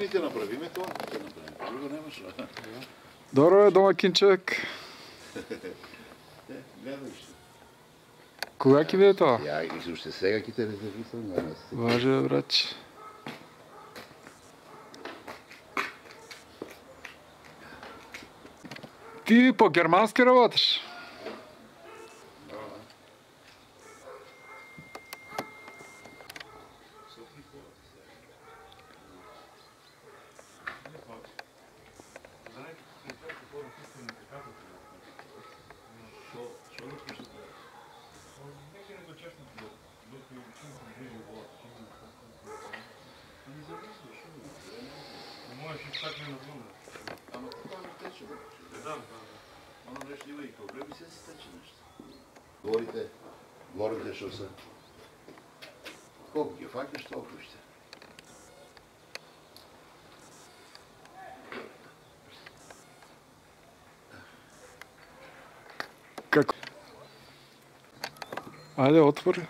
Ще направиме това. Друго нямаш. Добро е, домакинчек. Гледай ще. Кога ки е това? Я ги ще сега ки те резервисам. Важе, брач. Ти по-германски работиш? Ама това не тече, бе. Оно нещо има и проблеми, се тече нещо. Горите, що са. Колко ги факнеш, толкова ще. Како? Айде, отвори.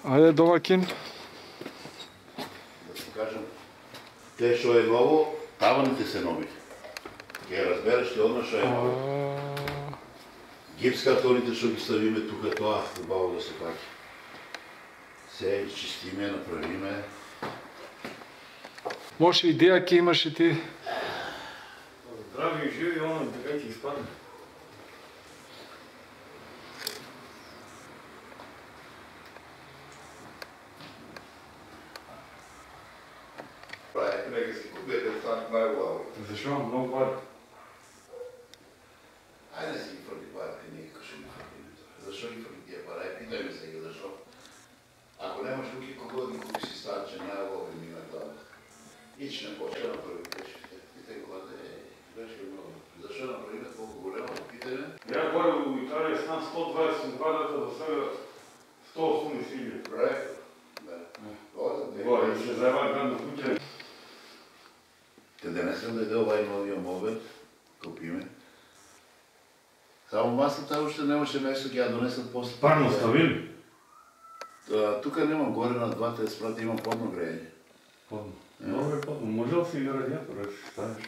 Айде, домакин. Да ти кажем, те, що е ново, таваните се нови. Ке разбереш ли одно, що е ново. Гипс картоните, що ги ставиме тука, това хубаво да се паки. Се изчистиме, направиме. Може идея ки имаш и ти? Здрави и живи, оно така ти изпадне. Нека си купите това най-главо. Защо? Много пари. Айде си ги фърли парите, никакъв ще ги фърли. Защо ги фърли тия пари? Питай ме сега, защо? Ако нямаш руки, кого да купи си става, че най-главо ми на глава. И че не почва да направи пешките. Питай глада, беше много. Защо направим толкова голямо питане? Я горе в Италия с над 120 квадрата да сега 180 хиляди. Проект? Да. Горе, и ще заеба град на кутия. Те денесен да иде ovaj новия мобил, купиме. Само масата още нямаше нещо, ги я донесат после. Парно ставили? Тук нямам горе на двата еспрата, имам подно греение. Подно. Добре, подно. Може да си и радиатора, ще ставиш.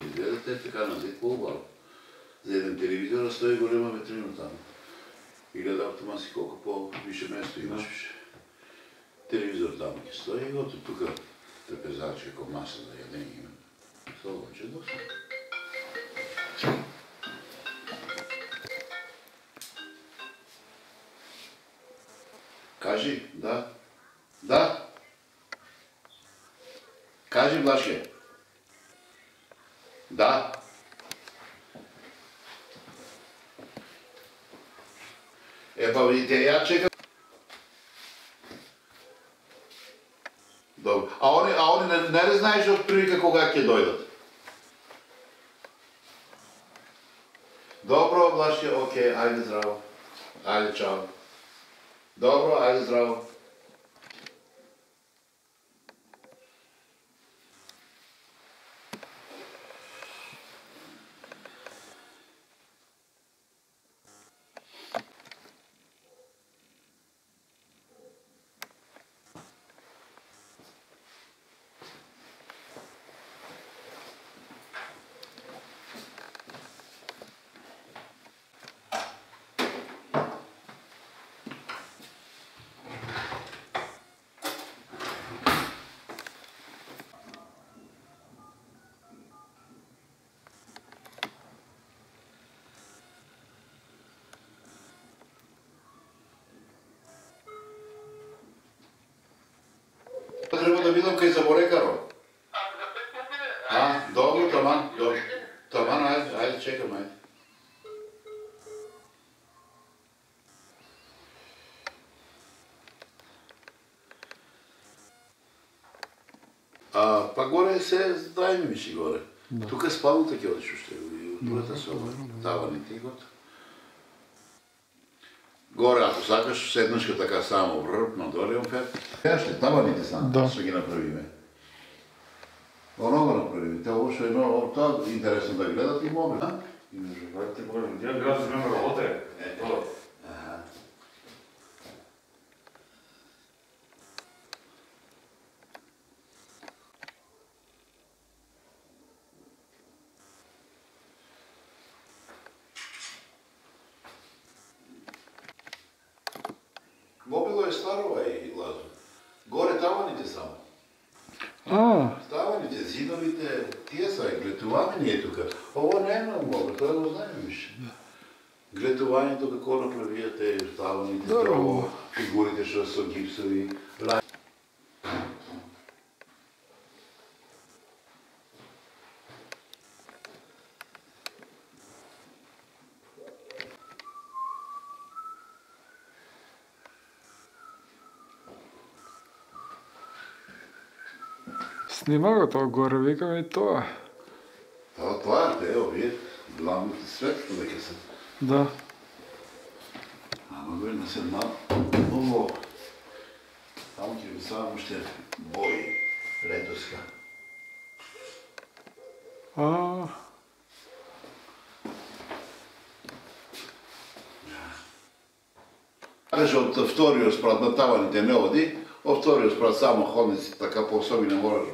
Изгледате е така назад по-обало. За един телевизор стои голема ветрина там. И гледа автомат си колко по-више место имаш. Телевизор там ги стои и ото тук трапезачка ко маса за ядење има. Слободче доста. Кажи, да. Да. Кажи, Блашке. Да. Па видите, ја чекам. Добро. А они не знаеш од прилика кога ќе дојдат? Добро, Блашке, окей, ајде здраво. Ајде, чао. Добро, ајде здраво. кај Заборекаро. Добро, таман, добро. Таман, ајде, чекам, ајде. Па горе се знаеме миши горе. Тука спалната ќе одиш уште, и другата соба, таваните и готово. Горе, ако сакаш, седнашка така само врб, надоле оферт. Кажете, таваните само, што ги направиме. Оно го направиме, те обошо едно, тоа е интересно да гледат и могат, а? И между братите Божи, гдje град се нема работа е? Тоа. Мобило е старо, и Лазо. Горе таваните само. Таваните, зидовите, тие са, глетување е тука. Ово не е много, тоа го знаеме више. Глетувањето како направијате, таваните, ово, фигурите што со гипсови, Снима го тоа горе, викаме и тоа. Тоа е, ево, вие, главните светло дека се. Да. Ама верно се ово, таму ќе го ставам уште бои, летоска. Кажа од вториот спрат на таваните не оди, од вториот спрат само ходници, така по особи не мораш.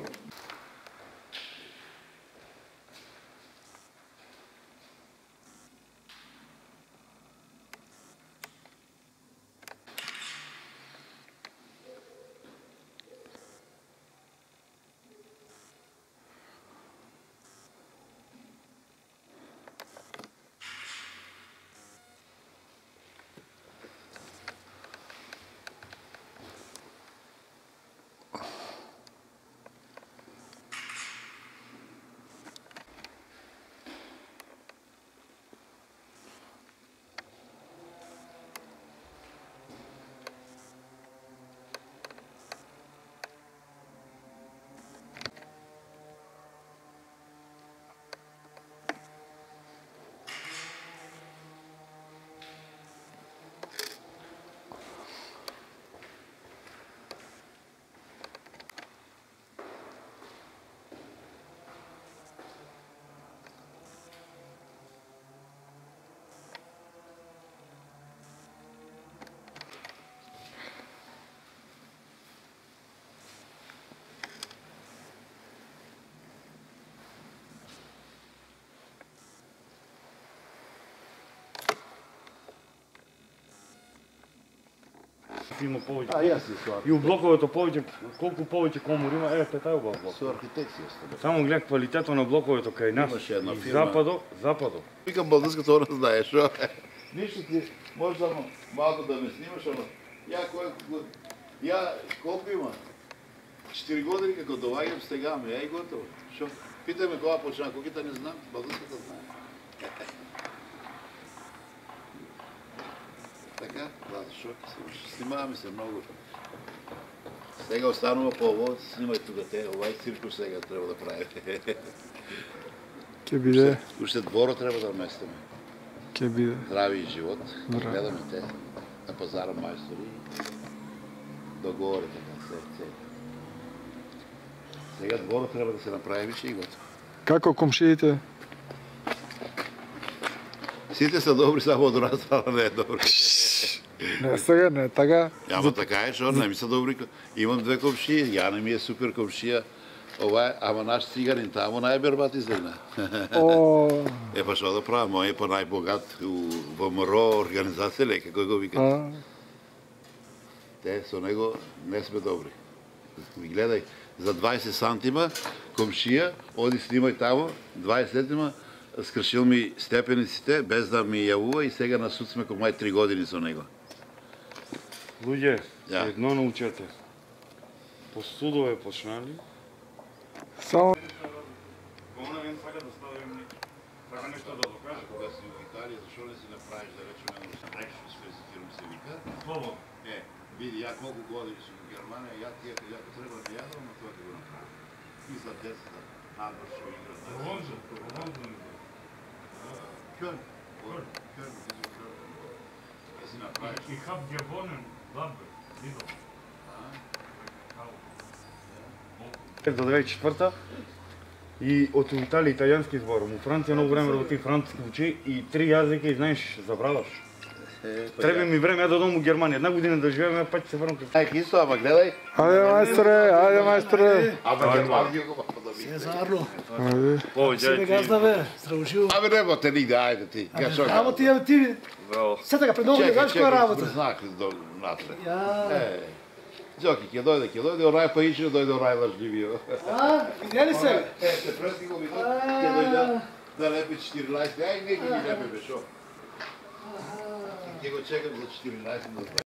Има повеќе. Јас си со И у блоковето повеќе, колку повеќе комори има, еве тај убав блок. со архитекција сте. Само глед квалитетот на блоковето кај нас. Имаше една И фирма. западо. Викам българската она знаеш, шо? Ништо ти, може само малко да ме снимаш, ама ја колку има? 4 години како доваѓам стегаме, ја и готово. Шо? Питај ме кога почна, кога не знам, българската знае. Така, да, шо? Снимаваме се многу. Сега останува по ово, снимај тука те, овај циркус сега треба да прави. Ќе биде, Уште дворо треба да местиме. ќе биде. Здрави и живот. Здрави. Гледаме те на пазара мајстори. Договори така, се. Сега дворо треба да се направи више и готово. Како комшиите? Сите се добри, само од Расала не е добри. Не сега, не така. Ама така е, што не ми се добри. Имам две комшии, Јана ми е супер комшија. Ова е, ама наш цигарин таму најбербат излегна. О, Па што да правам, мој е по најбогат во МРО организација, лека кој го викат. Те со него не сме добри. Ми гледај, за 20 сантима комшија, оди снимај таму, 20 сантима, скршил ми степениците без да ми јавува и сега на суд сме мај 3 години со него. Луѓе, Ја. едно научете. по судове почнали. Само Она мен сака да ставим така нещо да докаже. Кога си в Италия, защо не си направиш да речем едно срещу с физикирам се вика? Слободно. Види, я колко години съм в Германия, я тия къде ако трябва да ядам, но това да го направя. И за децата, надвор ще играт. Ровонжа. Кьон, да си направиш. Ich hab gewonnen, Lampe, Lidl. До 2004 и от Италия италиански збор. Му Франция много време работи французски учи и 3 язика и знаеш, забравяш. Трябва ми време, да дойдам в Германия. Една година да живеем, а пак се върнам. Христо, ама гледай. Айде майсторе. Ама Германия го Сезарло, Айде. себе газда бе, здравожило. Абе нема нигде, айде ти. Ти, сега така, пред много не знаеш коя работа. Знах натре. Я, Джоки, ќе дојде, Орай Паичев, дојде Орай лажливио. видя ли се? Те пръсти го видно, ќе дојде да лепи 14, ај не ги лепи бе, шо. Ќе го чекам за 14 минути.